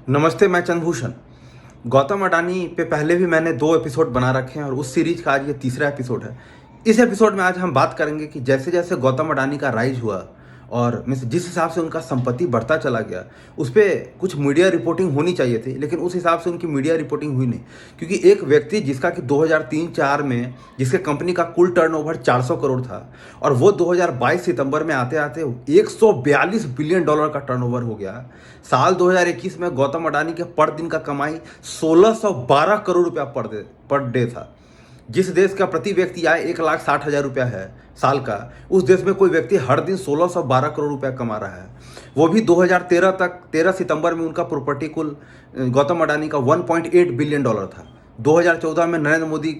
नमस्ते, मैं चंद्रभूषण। गौतम अडानी पे पहले भी मैंने 2 एपिसोड बना रखे हैं और उस सीरीज का आज ये तीसरा एपिसोड है। इस एपिसोड में आज हम बात करेंगे कि जैसे-जैसे गौतम अडानी का राइज हुआ और मीन्स जिस हिसाब से उनका संपत्ति बढ़ता चला गया, उस पे कुछ मीडिया रिपोर्टिंग होनी चाहिए थी, लेकिन उस हिसाब से उनकी मीडिया रिपोर्टिंग हुई नहीं। क्योंकि एक व्यक्ति जिसका कि 2003-4 में जिसके कंपनी का कुल टर्नओवर 400 करोड़ था और वो 2022 सितंबर में आते-आते 142 बिलियन डॉलर का टर्नओवर हो गया। साल 2021 में गौतम अडानी के पर दिन का कमाई 1612 करोड़ रुपया पर डे था। जिस देश का प्रति व्यक्ति आय 1,60,000 रुपया है साल का, उस देश में कोई व्यक्ति हर दिन 1612 करोड़ रुपया कमा रहा है। वो भी 2013 तक 13 सितंबर में उनका प्रॉपर्टी कुल गौतम अडानी का 1.8 बिलियन डॉलर था। 2014 में नरेंद्र मोदी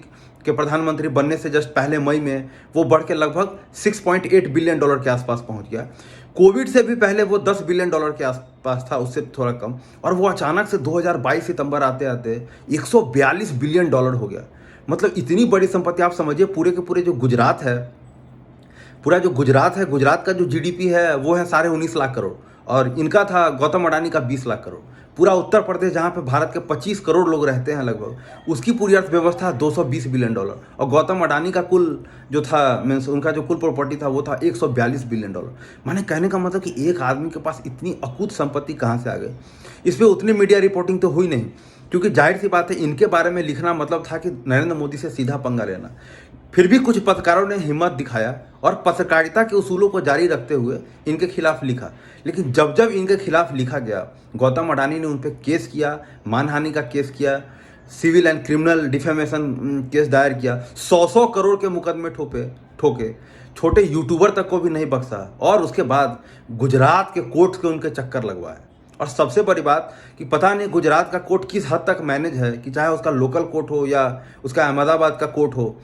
के प्रधानमंत्री बनने से जस्ट पहले मई में वो बढ़ के लगभग 6.8 बिलियन डॉलर के आसपास पहुंच गया। कोविड से भी पहले वो 10 बिलियन डॉलर के आसपास था, उससे थोड़ा कम, और वो अचानक से 2022 सितंबर आते आते 142 बिलियन डॉलर हो गया। मतलब इतनी बड़ी संपत्ति। आप समझिए पूरे के पूरे जो गुजरात है, गुजरात का जो जीडीपी है वो है 19.5 लाख करोड़ और इनका था गौतम अडानी का 20 लाख करोड़। पूरा उत्तर प्रदेश जहाँ पे भारत के 25 करोड़ लोग रहते हैं लगभग, उसकी पूरी अर्थव्यवस्था 220 बिलियन डॉलर और गौतम अडानी का कुल जो था मीन्स उनका जो कुल प्रॉपर्टी था वो था 142 बिलियन डॉलर। माने कहने का मतलब कि एक आदमी के पास इतनी अकूत संपत्ति कहाँ से आ गई। इस पर उतनी मीडिया रिपोर्टिंग तो हुई नहीं, क्योंकि जाहिर सी बात है इनके बारे में लिखना मतलब था कि नरेंद्र मोदी से सीधा पंगा लेना। फिर भी कुछ पत्रकारों ने हिम्मत दिखाया और पत्रकारिता के उसूलों को जारी रखते हुए इनके खिलाफ लिखा। लेकिन जब जब इनके खिलाफ लिखा गया, गौतम अडानी ने उन पर केस किया, मानहानि का केस किया, civil and criminal defamation case दायर किया, 100 करोड़ के मुकदमे ठोके, छोटे यूट्यूबर तक को भी नहीं बख्शा और उसके बाद गुजरात के कोर्ट के उनके चक्कर लगवाए। और सबसे बड़ी बात कि पता नहीं गुजरात का कोर्ट किस हद तक मैनेज है, कि चाहे उसका लोकल कोर्ट हो या उसका अहमदाबाद का कोर्ट हो,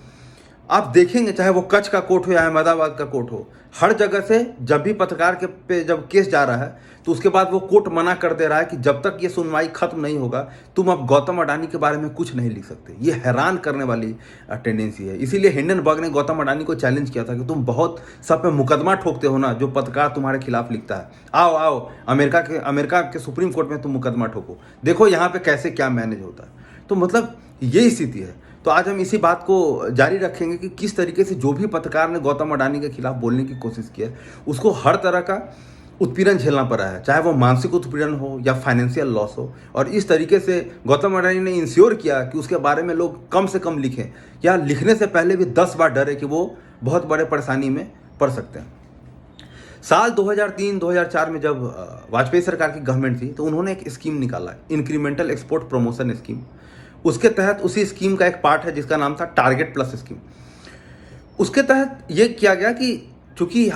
आप देखेंगे चाहे वो कच्छ का कोर्ट हो या अहमदाबाद का कोर्ट हो, हर जगह से जब भी पत्रकार के पे जब केस जा रहा है तो उसके बाद वो कोर्ट मना कर दे रहा है कि जब तक ये सुनवाई खत्म नहीं होगा तुम अब गौतम अडानी के बारे में कुछ नहीं लिख सकते। ये हैरान करने वाली टेंडेंसी है। इसीलिए हिंडनबर्ग ने गौतम अडानी को चैलेंज किया था कि तुम बहुत सब पे मुकदमा ठोकते हो ना, जो पत्रकार तुम्हारे खिलाफ लिखता है, आओ अमेरिका के सुप्रीम कोर्ट में तुम मुकदमा ठोको, देखो यहाँ पे कैसे क्या मैनेज होता है। तो मतलब यही स्थिति है। तो आज हम इसी बात को जारी रखेंगे कि किस तरीके से जो भी पत्रकार ने गौतम अडानी के खिलाफ बोलने की कोशिश की है उसको हर तरह का उत्पीड़न झेलना पड़ा है, चाहे वो मानसिक उत्पीड़न हो या फाइनेंशियल लॉस हो। और इस तरीके से गौतम अडानी ने इंश्योर किया कि उसके बारे में लोग कम से कम लिखें, या लिखने से पहले भी 10 बार डरे कि वो बहुत बड़े परेशानी में पड़ सकते हैं। साल 2003-2004 में जब वाजपेयी सरकार की गवर्नमेंट थी तो उन्होंने एक स्कीम निकाला, इंक्रीमेंटल एक्सपोर्ट प्रमोशन स्कीम। उसके तहत उसी स्कीम का एक पार्ट है जिसका नाम था टारगेट प्लस स्कीम। उसके तहत ये किया गया कि चूंकि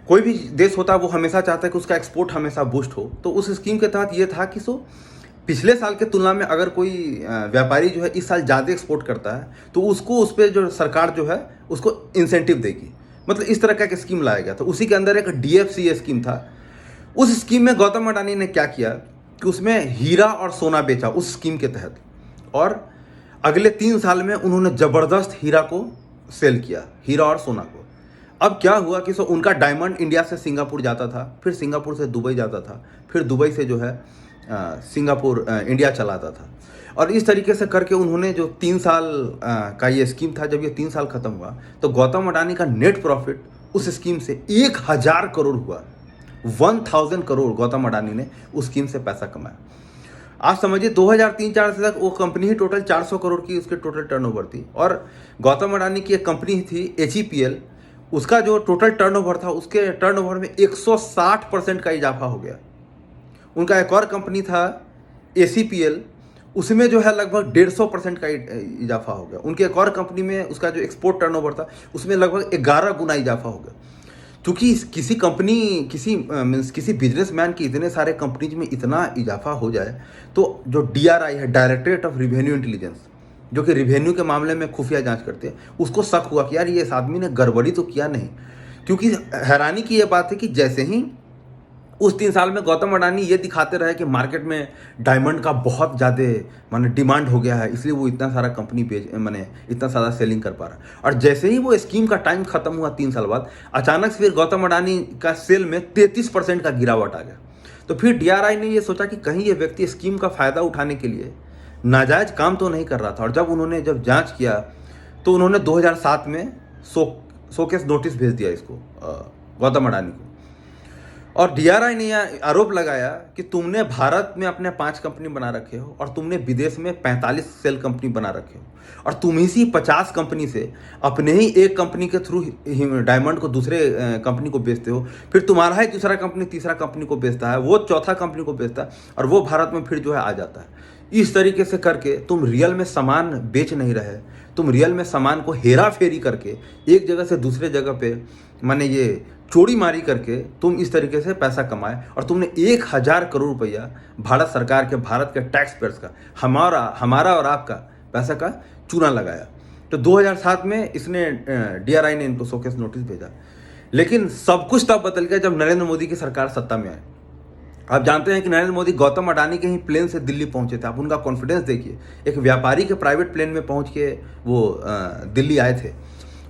कोई भी देश होता है वो हमेशा चाहता है कि उसका एक्सपोर्ट हमेशा बूस्ट हो, तो उस स्कीम के तहत ये था कि पिछले साल के तुलना में अगर कोई व्यापारी जो है इस साल ज़्यादा एक्सपोर्ट करता है तो उसको उस पर जो सरकार जो है उसको इंसेंटिव देगी। मतलब इस तरह का एक स्कीम लाया गया था। उसी के अंदर एक DFC स्कीम था। उस स्कीम में गौतम अडानी ने क्या किया कि उसमें हीरा और सोना बेचा उस स्कीम के तहत, और अगले 3 साल में उन्होंने ज़बरदस्त हीरा को सेल किया, हीरा और सोना को। अब क्या हुआ कि उनका डायमंड इंडिया से सिंगापुर जाता था, फिर सिंगापुर से दुबई जाता था, फिर दुबई से जो है सिंगापुर इंडिया चलाता था। और इस तरीके से करके उन्होंने जो 3 साल का ये स्कीम था, जब ये 3 साल खत्म हुआ तो गौतम अडानी का नेट प्रॉफिट उस स्कीम से 1000 करोड़ हुआ। 1000 करोड़ गौतम अडानी ने उस स्कीम से पैसा कमाया। आप समझिए 2003-4 से तक वो कंपनी ही टोटल 400 करोड़ की उसके टोटल टर्नओवर थी, और गौतम अडानी की एक कंपनी थी HEPL, उसका जो टोटल टर्नओवर था उसके टर्नओवर में 160% का इजाफा हो गया। उनका एक और कंपनी था ACPL, उसमें जो है लगभग 150% का इजाफा हो गया। उनकी एक और कंपनी में उसका जो एक्सपोर्ट टर्नओवर था उसमें लगभग 11 गुना इजाफा हो गया। क्योंकि किसी बिजनेसमैन की इतने सारे कंपनीज में इतना इजाफा हो जाए तो जो DRI है, डायरेक्टरेट ऑफ रिवेन्यू इंटेलिजेंस, जो कि रिवेन्यू के मामले में खुफिया जांच करते हैं, उसको शक हुआ कि यार ये इस आदमी ने गड़बड़ी तो किया नहीं। क्योंकि हैरानी की यह बात है कि जैसे ही उस 3 साल में गौतम अडानी ये दिखाते रहे कि मार्केट में डायमंड का बहुत ज़्यादा माने डिमांड हो गया है, इसलिए वो इतना सारा कंपनी इतना सारा सेलिंग कर पा रहा है। और जैसे ही वो स्कीम का टाइम खत्म हुआ 3 साल बाद, अचानक से फिर गौतम अडानी का सेल में 33% का गिरावट आ गया। तो फिर डीआरआई ने ये सोचा कि कहीं ये व्यक्ति स्कीम का फ़ायदा उठाने के लिए नाजायज़ काम तो नहीं कर रहा था। और जब जांच किया तो उन्होंने 2007 में शोकेस नोटिस भेज दिया इसको, गौतम अडानी को। और डीआरआई ने यह आरोप लगाया कि तुमने भारत में अपने 5 कंपनी बना रखे हो और तुमने विदेश में 45 सेल कंपनी बना रखे हो, और तुम इसी 50 कंपनी से अपने ही एक कंपनी के थ्रू डायमंड को दूसरे कंपनी को बेचते हो, फिर तुम्हारा ही दूसरा कंपनी तीसरा कंपनी को बेचता है, वो चौथा कंपनी को बेचता है, और वो भारत में फिर जो है आ जाता है। इस तरीके से करके तुम रियल में सामान बेच नहीं रहे, तुम रियल में सामान को हेरा फेरी करके एक जगह से दूसरे जगह पे माने ये चोरी मारी करके तुम इस तरीके से पैसा कमाए, और तुमने 1000 करोड़ रुपया भारत सरकार के, भारत के टैक्स पेयर्स का, हमारा और आपका पैसा का चूना लगाया। तो 2007 में इसने डीआरआई ने इनको शोकेस नोटिस भेजा। लेकिन सब कुछ तब बदल गया जब नरेंद्र मोदी की सरकार सत्ता में आई। आप जानते हैं कि नरेंद्र मोदी गौतम अडानी के ही प्लेन से दिल्ली पहुंचे थे। आप उनका कॉन्फिडेंस देखिए, एक व्यापारी के प्राइवेट प्लेन में पहुंच के वो दिल्ली आए थे।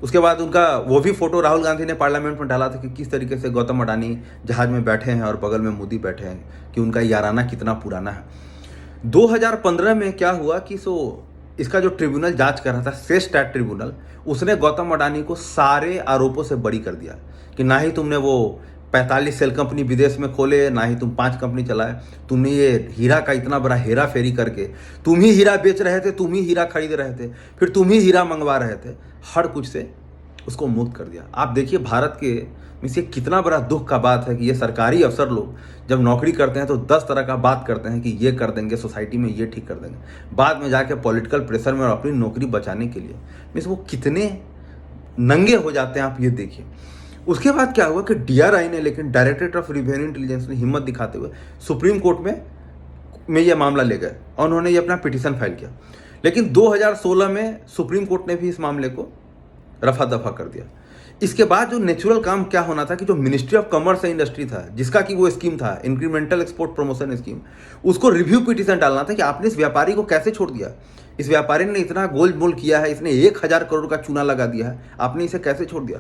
उसके बाद उनका वो भी फोटो राहुल गांधी ने पार्लियामेंट में डाला था कि किस तरीके से गौतम अडानी जहाज में बैठे हैं और बगल में मोदी बैठे हैं, कि उनका याराना कितना पुराना है। 2015 में क्या हुआ कि इसका जो ट्रिब्यूनल जांच कर रहा था, सेस्टैट ट्रिब्यूनल, उसने गौतम अडानी को सारे आरोपों से बरी कर दिया कि ना ही तुमने वो 45 सेल कंपनी विदेश में खोले, ना ही तुम 5 कंपनी चलाए, तुमने ये हीरा का इतना बड़ा हेरा फेरी करके तुम ही हीरा बेच रहे थे, तुम ही हीरा खरीद रहे थे, फिर तुम ही हीरा मंगवा रहे थे, हर कुछ से उसको मुक्त कर दिया। आप देखिए भारत के में से कितना बड़ा दुख का बात है कि ये सरकारी अफसर लोग जब नौकरी करते हैं तो 10 तरह का बात करते हैं कि ये कर देंगे, सोसाइटी में ये ठीक कर देंगे, बाद में जाके पॉलिटिकल प्रेशर में और अपनी नौकरी बचाने के लिए मीन्स वो कितने नंगे हो जाते हैं, आप ये देखिए। उसके बाद क्या हुआ कि डीआरआई ने, लेकिन डायरेक्टरेट ऑफ रिवेन्यू इंटेलिजेंस ने हिम्मत दिखाते हुए सुप्रीम कोर्ट में ये मामला ले गए और उन्होंने ये अपना पिटीशन फाइल किया। लेकिन 2016 में सुप्रीम कोर्ट ने भी इस मामले को रफा दफा कर दिया। इसके बाद जो नेचुरल काम क्या होना था कि जो ministry of commerce and industry था, जिसका कि वो स्कीम था इंक्रीमेंटल एक्सपोर्ट प्रमोशन स्कीम, उसको रिव्यू पिटीशन डालना था कि आपने इस व्यापारी को कैसे छोड़ दिया। इस व्यापारी ने इतना गोलमोल किया है, इसने 1000 करोड़ का चूना लगा दिया है, आपने इसे कैसे छोड़ दिया।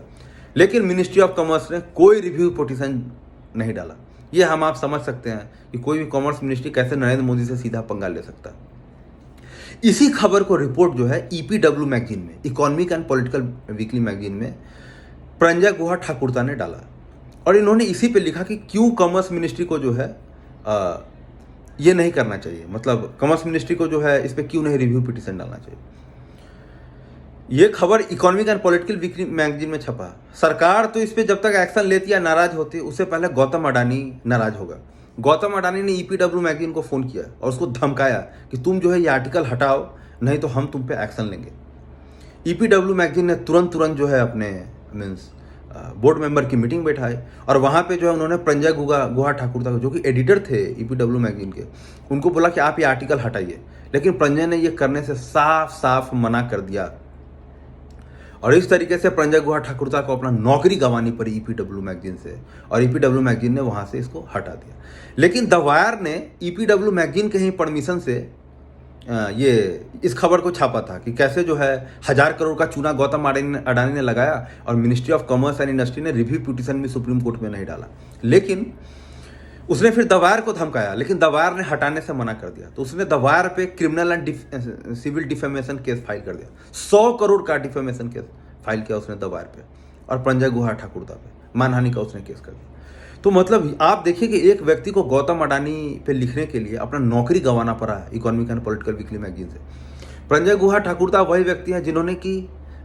लेकिन मिनिस्ट्री ऑफ कॉमर्स ने कोई रिव्यू पिटीशन नहीं डाला। ये हम आप समझ सकते हैं कि कोई भी कॉमर्स मिनिस्ट्री कैसे नरेंद्र मोदी से सीधा पंगा ले सकता है। इसी खबर को रिपोर्ट जो है ईपीडब्ल्यू मैगजीन में, economic and political weekly magazine में प्रंजय गुहा ठाकुरता ने डाला, और इन्होंने इसी पे लिखा कि क्यों कॉमर्स मिनिस्ट्री को जो है ये नहीं करना चाहिए, मतलब कॉमर्स मिनिस्ट्री को जो है इस पे क्यों नहीं रिव्यू पिटीशन डालना चाहिए। ये खबर economic and political weekly magazine में छपा। सरकार तो इस पे जब तक एक्शन लेती या नाराज होती, उससे पहले गौतम अडानी नाराज होगा। गौतम अडानी ने ईपीडब्ल्यू मैगजीन को फ़ोन किया और उसको धमकाया कि तुम जो है ये आर्टिकल हटाओ, नहीं तो हम तुम पे एक्शन लेंगे। ईपीडब्ल्यू मैगजीन ने तुरंत जो है अपने मीन्स बोर्ड मेंबर की मीटिंग बैठाई, और वहाँ पे जो है उन्होंने प्रंजय गुहा ठाकुरता जो कि एडिटर थे ईपीडब्ल्यू मैगजीन के, उनको बोला कि आप ये आर्टिकल हटाइए। लेकिन प्रंजय ने ये करने से साफ साफ मना कर दिया, और इस तरीके से प्रंजय गुहा ठाकुरता को अपना नौकरी गंवानी पड़ी ईपीडब्ल्यू मैगजीन से, और ईपीडब्ल्यू मैगजीन ने वहाँ से इसको हटा दिया। लेकिन द वायर ने ईपीडब्ल्यू मैगजीन के ही परमिशन से ये इस खबर को छापा था कि कैसे जो है 1000 करोड़ का चूना गौतम अडानी ने लगाया, और ministry of commerce and industry ने रिव्यू पिटीशन भी सुप्रीम कोर्ट में नहीं डाला। लेकिन उसने फिर द वायर को धमकाया, लेकिन द वायर ने हटाने से मना कर दिया। तो उसने द वायर पे criminal and civil defamation case file कर दिया। 100 करोड़ का डिफेमेशन केस फाइल किया उसने द वायर पे, और प्रंजय गुहा ठाकुरता पे मानहानि का उसने केस कर दिया। तो मतलब आप देखिए कि एक व्यक्ति को गौतम अडानी पे लिखने के लिए अपना नौकरी गंवाना पड़ा है economic and political weekly magazine से। प्रंजय गुहा ठाकुरता वही व्यक्ति है जिन्होंने कि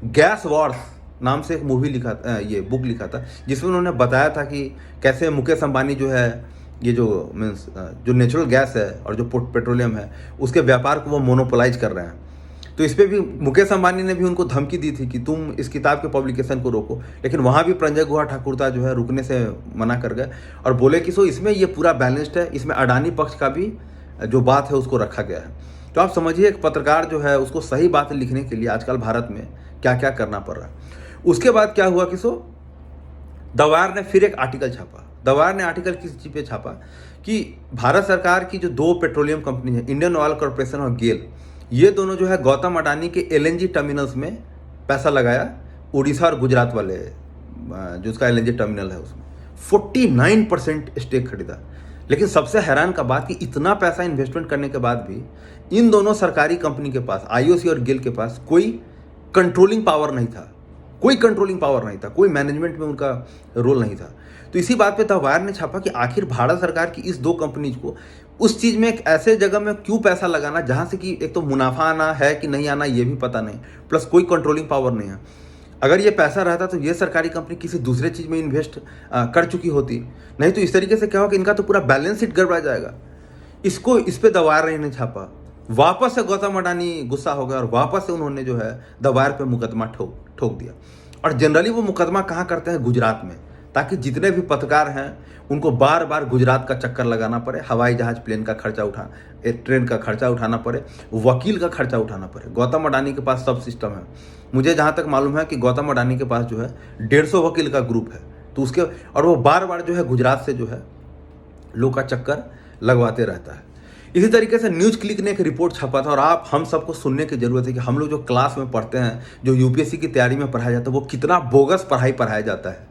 गैस वॉर्स नाम से एक मूवी लिखा था, ये बुक लिखा था, जिसमें उन्होंने बताया था कि कैसे मुकेश अंबानी जो है ये जो मीन्स जो नेचुरल गैस है और जो पेट्रोलियम है उसके व्यापार को वो मोनोपोलाइज कर रहे हैं। तो इस पर भी मुकेश अंबानी ने भी उनको धमकी दी थी कि तुम इस किताब के पब्लिकेशन को रोको, लेकिन वहाँ भी प्रंजय गुहा ठाकुरता जो है रुकने से मना कर गए और बोले कि इसमें ये पूरा बैलेंस्ड है, इसमें अडानी पक्ष का भी जो बात है उसको रखा गया है। तो आप समझिए एक पत्रकार जो है उसको सही बात लिखने के लिए आजकल भारत में क्या क्या करना पड़ रहा है। उसके बाद क्या हुआ कि द वायर ने फिर एक आर्टिकल छापा। द वायर ने आर्टिकल किस चीज़ पे छापा कि भारत सरकार की जो 2 पेट्रोलियम कंपनी है, इंडियन ऑयल कॉर्पोरेशन और गेल, ये दोनों जो है गौतम अडानी के एलएनजी टर्मिनल्स में पैसा लगाया। उड़ीसा और गुजरात वाले जो उसका एलएनजी टर्मिनल है उसमें 49% स्टेक खरीदा। लेकिन सबसे हैरान का बात कि इतना पैसा इन्वेस्टमेंट करने के बाद भी इन दोनों सरकारी कंपनी के पास, आईओसी और गेल के पास, कोई कंट्रोलिंग पावर नहीं था, कोई कंट्रोलिंग पावर नहीं था, कोई मैनेजमेंट में उनका रोल नहीं था। तो इसी बात पे द वायर ने छापा कि आखिर भारत सरकार की इस दो कंपनीज को उस चीज़ में एक ऐसे जगह में क्यों पैसा लगाना जहाँ से कि एक तो मुनाफा आना है कि नहीं आना ये भी पता नहीं, प्लस कोई कंट्रोलिंग पावर नहीं है। अगर ये पैसा रहता तो ये सरकारी कंपनी किसी दूसरे चीज़ में इन्वेस्ट कर चुकी होती, नहीं तो इस तरीके से क्या होगा कि इनका तो पूरा बैलेंस शीट गड़बड़ा जाएगा। इस पे द वायर ने छापा, वापस से गौतम अडानी गुस्सा हो गया और वापस से उन्होंने जो है द वायर पे मुकदमा ठोक दिया। और जनरली वो मुकदमा कहाँ करते हैं? गुजरात में, ताकि जितने भी पत्रकार हैं उनको बार बार गुजरात का चक्कर लगाना पड़े, हवाई जहाज प्लेन का खर्चा ट्रेन का खर्चा उठाना पड़े, वकील का खर्चा उठाना पड़े। गौतम अडानी के पास सब सिस्टम है। मुझे जहाँ तक मालूम है कि गौतम अडानी के पास जो है 150 वकील का ग्रुप है, तो उसके और वो बार बार जो है गुजरात से जो है लोग का चक्कर लगवाते रहता है। इसी तरीके से न्यूज़ क्लिक ने एक रिपोर्ट छापा था, और आप हम सबको सुनने की जरूरत है कि हम लोग जो क्लास में पढ़ते हैं, जो यूपीएससी की तैयारी में पढ़ाया जाता है, वो कितना बोगस पढ़ाई पढ़ाया जाता है।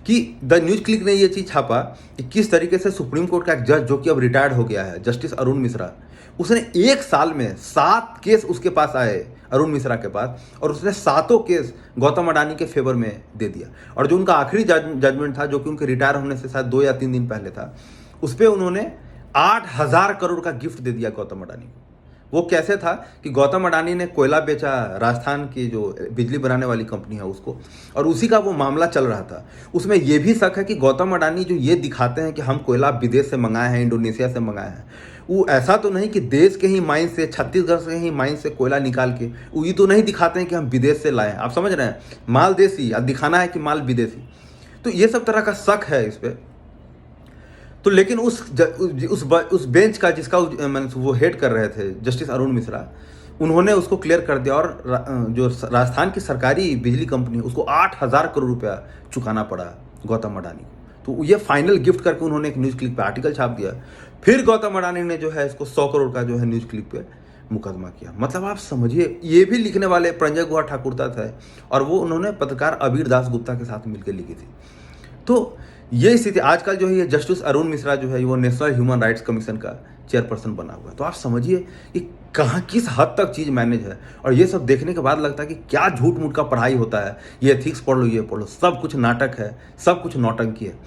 कि द न्यूज़ क्लिक ने ये चीज़ छापा कि किस तरीके से सुप्रीम कोर्ट का एक जज, जो कि अब रिटायर्ड हो गया है, जस्टिस अरुण मिश्रा, उसने एक साल में 7 केस उसके पास आए, अरुण मिश्रा के पास, और उसने 7 केस गौतम अडानी के फेवर में दे दिया। और जो उनका आखिरी जजमेंट था, जो कि उनके रिटायर होने से शायद 2 या 3 दिन पहले था, उस पर उन्होंने 8,000 करोड़ का गिफ्ट दे दिया गौतम अडानी को। वो कैसे था कि गौतम अडानी ने कोयला बेचा राजस्थान की जो बिजली बनाने वाली कंपनी है उसको, और उसी का वो मामला चल रहा था। उसमें ये भी शक है कि गौतम अडानी जो ये दिखाते हैं कि हम कोयला विदेश से मंगाए हैं, इंडोनेशिया से मंगाए हैं, वो ऐसा तो नहीं कि देश के ही माइन से, छत्तीसगढ़ से ही माइन से कोयला निकाल के वो ये तो नहीं दिखाते हैं कि हम विदेश से लाए हैं। आप समझ रहे हैं, माल देसी, अब दिखाना है कि माल विदेशी। तो ये सब तरह का शक है इस पर। तो लेकिन उस बेंच का जिसका वो हेड कर रहे थे, जस्टिस अरुण मिश्रा, उन्होंने उसको क्लियर कर दिया, और जो राजस्थान की सरकारी बिजली कंपनी है उसको 8,000 करोड़ रुपया चुकाना पड़ा गौतम अडानी को। तो ये फाइनल गिफ्ट करके उन्होंने एक न्यूज़ क्लिक पे आर्टिकल छाप दिया। फिर गौतम अडानी ने जो है इसको 100 करोड़ का जो है न्यूज़ क्लिक पे मुकदमा किया। मतलब आप समझिए, ये भी लिखने वाले प्रंजय गुहा ठाकुरता थे, और वो उन्होंने पत्रकार अबीर दास गुप्ता के साथ मिलकर लिखी थी। तो ये स्थिति आजकल जो है, ये जस्टिस अरुण मिश्रा जो है वो नेशनल ह्यूमन राइट्स कमीशन का चेयरपर्सन बना हुआ है। तो आप समझिए कि कहाँ किस हद तक चीज़ मैनेज है। और ये सब देखने के बाद लगता है कि क्या झूठ मूठ का पढ़ाई होता है, ये एथिक्स पढ़ लो, ये पढ़ लो, सब कुछ नाटक है, सब कुछ नौटंकी है।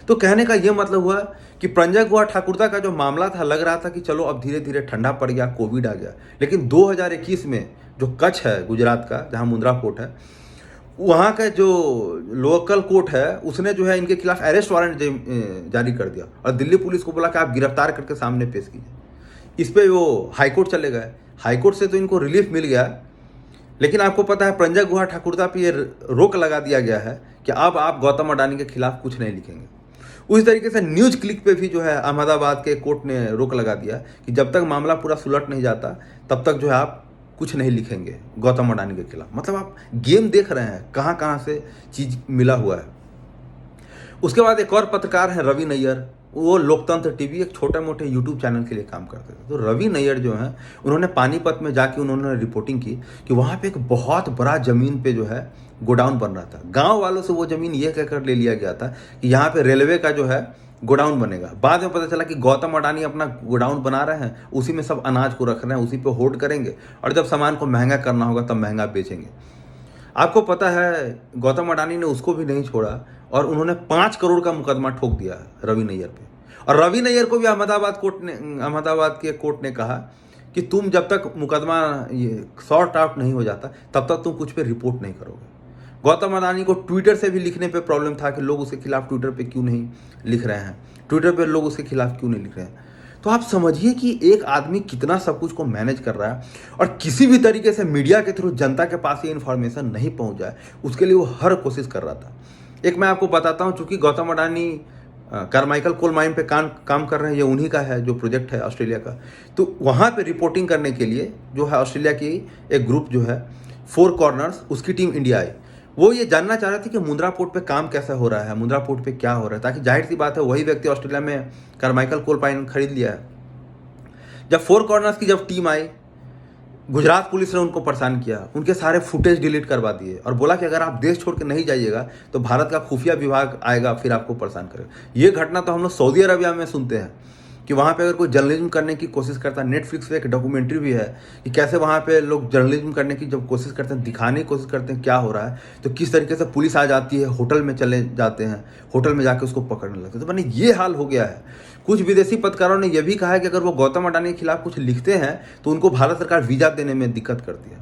तो कहने का ये मतलब हुआ कि प्रंजय गुहा ठाकुरता का जो मामला था, लग रहा था कि चलो अब धीरे धीरे ठंडा पड़ गया, कोविड आ गया। लेकिन 2021 में जो कच्छ है गुजरात का, जहाँ मुंद्रा पोर्ट है, वहाँ का जो लोकल कोर्ट है उसने जो है इनके खिलाफ अरेस्ट वारंट जारी कर दिया, और दिल्ली पुलिस को बोला कि आप गिरफ्तार करके सामने पेश कीजिए। इस पे वो हाईकोर्ट चले गए। हाईकोर्ट से तो इनको रिलीफ मिल गया, लेकिन आपको पता है प्रंजय गुहा ठाकुरता पे ये रोक लगा दिया गया है कि अब आप गौतम अडानी के खिलाफ कुछ नहीं लिखेंगे। उसी तरीके से न्यूज़ क्लिक पे भी जो है अहमदाबाद के कोर्ट ने रोक लगा दिया कि जब तक मामला पूरा सुलट नहीं जाता तब तक जो है आप कुछ नहीं लिखेंगे गौतम अडानी के खिलाफ। मतलब आप गेम देख रहे हैं, कहाँ कहाँ से चीज़ मिला हुआ है। उसके बाद एक और पत्रकार है रवि नैयर, वो लोकतंत्र टीवी, एक छोटे मोटे यूट्यूब चैनल के लिए काम करते थे। तो रवि नैयर जो हैं, उन्होंने पानीपत में जाके उन्होंने रिपोर्टिंग की कि वहाँ पे एक बहुत बड़ा ज़मीन पे जो है गोडाउन बन रहा था। गाँव वालों से वो ज़मीन ये कहकर ले लिया गया था कि यहाँ पे रेलवे का जो है गोडाउन बनेगा। बाद में पता चला कि गौतम अडानी अपना गोडाउन बना रहे हैं, उसी में सब अनाज को रख रहे हैं, उसी पे होल्ड करेंगे, और जब सामान को महंगा करना होगा तब महंगा बेचेंगे। आपको पता है गौतम अडानी ने उसको भी नहीं छोड़ा, और उन्होंने 5 करोड़ का मुकदमा ठोक दिया रवि नैयर पे। और रवि नैयर को भी अहमदाबाद के कोर्ट ने कहा कि तुम जब तक मुकदमा ये सॉर्ट आउट नहीं हो जाता तब तक तुम कुछ पे रिपोर्ट नहीं करोगे। गौतम अडानी को ट्विटर से भी लिखने पे प्रॉब्लम था कि लोग उसके खिलाफ ट्विटर पे क्यों नहीं लिख रहे हैं, ट्विटर पे लोग उसके खिलाफ क्यों नहीं लिख रहे हैं। तो आप समझिए कि एक आदमी कितना सब कुछ को मैनेज कर रहा है, और किसी भी तरीके से मीडिया के थ्रू जनता के पास ये इन्फॉर्मेशन नहीं पहुंच जाए उसके लिए वो हर कोशिश कर रहा था। एक मैं आपको बताता हूँ, चूंकि Gautam Adani Carmichael coal mine पे काम कर रहे हैं, ये उन्हीं का है जो प्रोजेक्ट है ऑस्ट्रेलिया का। तो वहाँ पे रिपोर्टिंग करने के लिए जो है ऑस्ट्रेलिया की एक ग्रुप जो है 4 कॉर्नर्स, उसकी टीम इंडिया आई। वो ये जानना चाह रहे थे कि मुंद्रा पोर्ट पे काम कैसा हो रहा है, मुंद्रा पोर्ट पे क्या हो रहा है, ताकि जाहिर सी बात है वही व्यक्ति ऑस्ट्रेलिया में कारमाइकल कोल माइन खरीद लिया है। जब 4 कॉर्नर्स की जब टीम आई, गुजरात पुलिस ने उनको परेशान किया, उनके सारे फुटेज डिलीट करवा दिए, और बोला कि अगर आप देश छोड़ के नहीं जाइएगा तो भारत का खुफिया विभाग आएगा फिर आपको परेशान करेगा। ये घटना तो हम लोग सऊदी अरबिया में सुनते हैं कि वहाँ पे अगर कोई जर्नलिज्म करने की कोशिश करता है, नेटफ्लिक्स पे एक डॉक्यूमेंट्री भी है कि कैसे वहाँ पे लोग जर्नलिज्म करने की जब कोशिश करते हैं, दिखाने की कोशिश करते हैं क्या हो रहा है, तो किस तरीके से पुलिस आ जाती है, होटल में चले जाते हैं, होटल में जाके उसको पकड़ने लगते हैं। तो मैंने ये हाल हो गया है। कुछ विदेशी पत्रकारों ने यह भी कहा है कि अगर वो गौतम अडानी के खिलाफ कुछ लिखते हैं तो उनको भारत सरकार वीज़ा देने में दिक्कत करती है।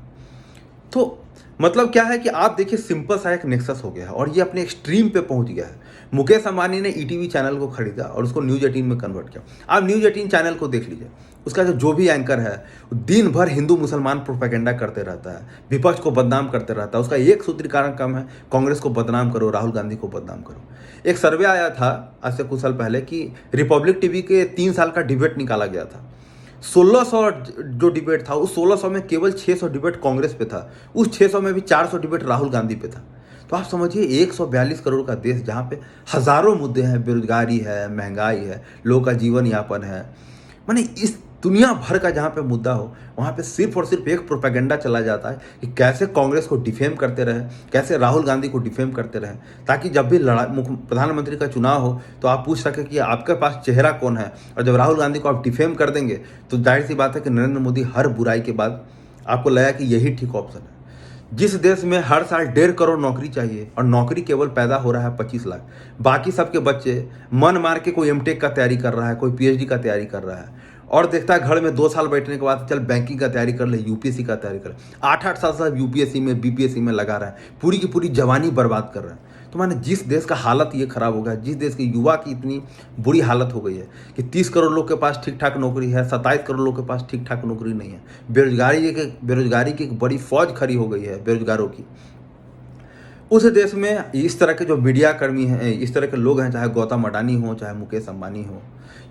तो मतलब क्या है कि आप देखिए, सिंपल सा एक नेक्सस हो गया है और ये अपने एक्सट्रीम पे पहुंच गया है। मुकेश अंबानी ने ईटीवी चैनल को खरीदा और उसको न्यूज़ 18 में कन्वर्ट किया। आप न्यूज़ 18 चैनल को देख लीजिए, उसका जो भी एंकर है दिन भर हिंदू मुसलमान प्रोपेगेंडा करते रहता है, विपक्ष को बदनाम करते रहता है। उसका एक सूत्री कारण कम है, कांग्रेस को बदनाम करो, राहुल गांधी को बदनाम करो। एक सर्वे आया था आज से कुछ साल पहले कि रिपब्लिक टीवी के 3 साल का डिबेट निकाला गया था। 1600 जो डिबेट था, उस 1600 में केवल 600 डिबेट कांग्रेस पे था, उस 600 में भी 400 डिबेट राहुल गांधी पे था। तो आप समझिए 142 करोड़ का देश जहाँ पे हजारों मुद्दे हैं, बेरोजगारी है, महंगाई है, लोगों का जीवन यापन है, माने इस दुनिया भर का जहाँ पे मुद्दा हो, वहाँ पे सिर्फ और सिर्फ एक प्रोपेगेंडा चला जाता है कि कैसे कांग्रेस को डिफेम करते रहे, कैसे राहुल गांधी को डिफेम करते रहे, ताकि जब भी प्रधानमंत्री का चुनाव हो तो आप पूछ सके कि आपके पास चेहरा कौन है। और जब राहुल गांधी को आप डिफेम कर देंगे तो जाहिर सी बात है कि नरेंद्र मोदी हर बुराई के बाद आपको लगा कि यही ठीक ऑप्शन है। जिस देश में हर साल 1.5 करोड़ नौकरी चाहिए और नौकरी केवल पैदा हो रहा है 25 लाख, बाकी सबके बच्चे मन मार के कोई एमटेक का तैयारी कर रहा है, कोई पीएचडी का तैयारी कर रहा है और देखता है घर में 2 साल बैठने के बाद चल बैंकिंग का तैयारी कर ले, यूपीएससी का तैयारी कर ले। 8-8 साल से यूपीएससी में, बीपीएससी में लगा रहा है, पूरी की पूरी जवानी बर्बाद कर रहा है। तो माने जिस देश का हालत ये खराब हो गया, जिस देश के युवा की इतनी बुरी हालत हो गई है कि 30 करोड़ लोग के पास ठीक ठाक नौकरी है, 27 करोड़ लोग के पास ठीक ठाक नौकरी नहीं है, बेरोजगारी की एक बड़ी फौज खड़ी हो गई है बेरोजगारों की। उस देश में इस तरह के जो मीडिया कर्मी हैं, इस तरह के लोग हैं, चाहे गौतम अडानी हो, चाहे मुकेश अंबानी हो,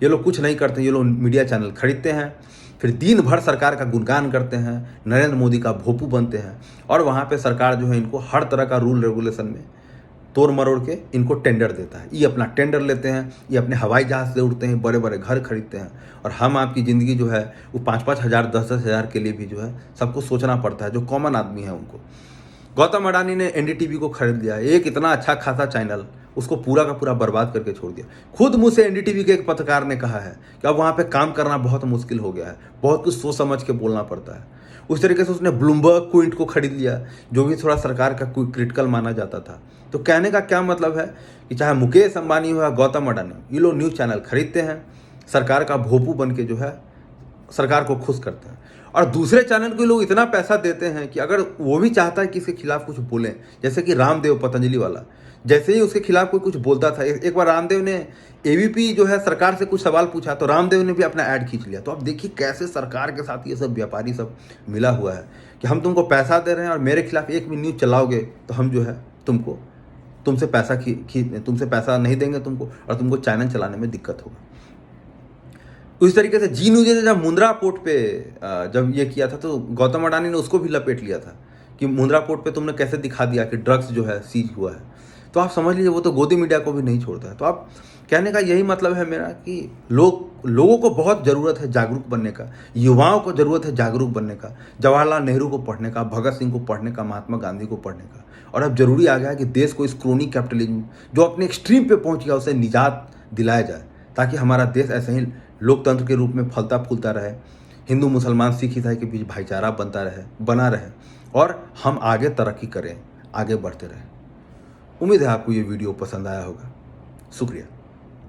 ये लोग कुछ नहीं करते। ये लोग मीडिया चैनल खरीदते हैं, फिर दिन भर सरकार का गुणगान करते हैं, नरेंद्र मोदी का भोपू बनते हैं और वहाँ पे सरकार जो है इनको हर तरह का रूल रेगुलेशन में तोड़ मरोड़ के इनको टेंडर देता है। ये अपना टेंडर लेते हैं, ये अपने हवाई जहाज़ से उड़ते हैं, बड़े बड़े घर खरीदते हैं और हम आपकी ज़िंदगी जो है वो 5-5 हज़ार 10-10 हज़ार के लिए भी जो है सबको सोचना पड़ता है, जो कॉमन आदमी है उनको। गौतम अडानी ने एनडीटीवी को खरीद लिया, एक इतना अच्छा खासा चैनल, उसको पूरा का पूरा बर्बाद करके छोड़ दिया। खुद मुझसे एनडीटीवी के एक पत्रकार ने कहा है कि अब वहाँ पे काम करना बहुत मुश्किल हो गया है, बहुत कुछ सोच समझ के बोलना पड़ता है। उस तरीके से उसने ब्लूमबर्ग क्विंट को खरीद लिया, जो भी थोड़ा सरकार का कोई क्रिटिकल माना जाता था। तो कहने का क्या मतलब है कि चाहे मुकेश अंबानी हो या गौतम अडानी, ये लोग न्यूज़ चैनल खरीदते हैं, सरकार का भोपू बन के जो है सरकार को खुश करते हैं और दूसरे चैनल को लोग इतना पैसा देते हैं कि अगर वो भी चाहता है कि इसके खिलाफ कुछ बोलें, जैसे कि रामदेव पतंजलि वाला, जैसे ही उसके खिलाफ कोई कुछ बोलता था, एक बार रामदेव ने एबीपी जो है सरकार से कुछ सवाल पूछा तो रामदेव ने भी अपना ऐड खींच लिया। तो अब देखिए कैसे सरकार के साथ ये सब व्यापारी सब मिला हुआ है कि हम तुमको पैसा दे रहे हैं और मेरे खिलाफ एक भी न्यूज़ चलाओगे तो हम जो है तुमसे पैसा नहीं देंगे तुमको और तुमको चैनल चलाने में दिक्कत होगा। उस तरीके से जी न्यूज़ ने जब मुंद्रा पोर्ट पे जब ये किया था तो गौतम अडानी ने उसको भी लपेट लिया था कि मुंद्रा पोर्ट पे तुमने कैसे दिखा दिया कि ड्रग्स जो है सीज हुआ है। तो आप समझ लीजिए वो तो गोदी मीडिया को भी नहीं छोड़ता है। तो आप कहने का यही मतलब है मेरा कि लोगों को बहुत ज़रूरत है जागरूक बनने का, युवाओं को ज़रूरत है जागरूक बनने का, जवाहरलाल नेहरू को पढ़ने का, भगत सिंह को पढ़ने का, महात्मा गांधी को पढ़ने का। और अब जरूरी आ गया है कि देश को इस क्रोनी कैपिटलिज्म जो अपने एक्सट्रीम पे पहुंच गया उसे निजात दिलाया जाए, ताकि हमारा देश ऐसे ही लोकतंत्र के रूप में फलता फूलता रहे, हिंदू मुसलमान सिख ईसाई के बीच भाईचारा बना रहे और हम आगे तरक्की करें, आगे बढ़ते रहें। उम्मीद है आपको ये वीडियो पसंद आया होगा। शुक्रिया।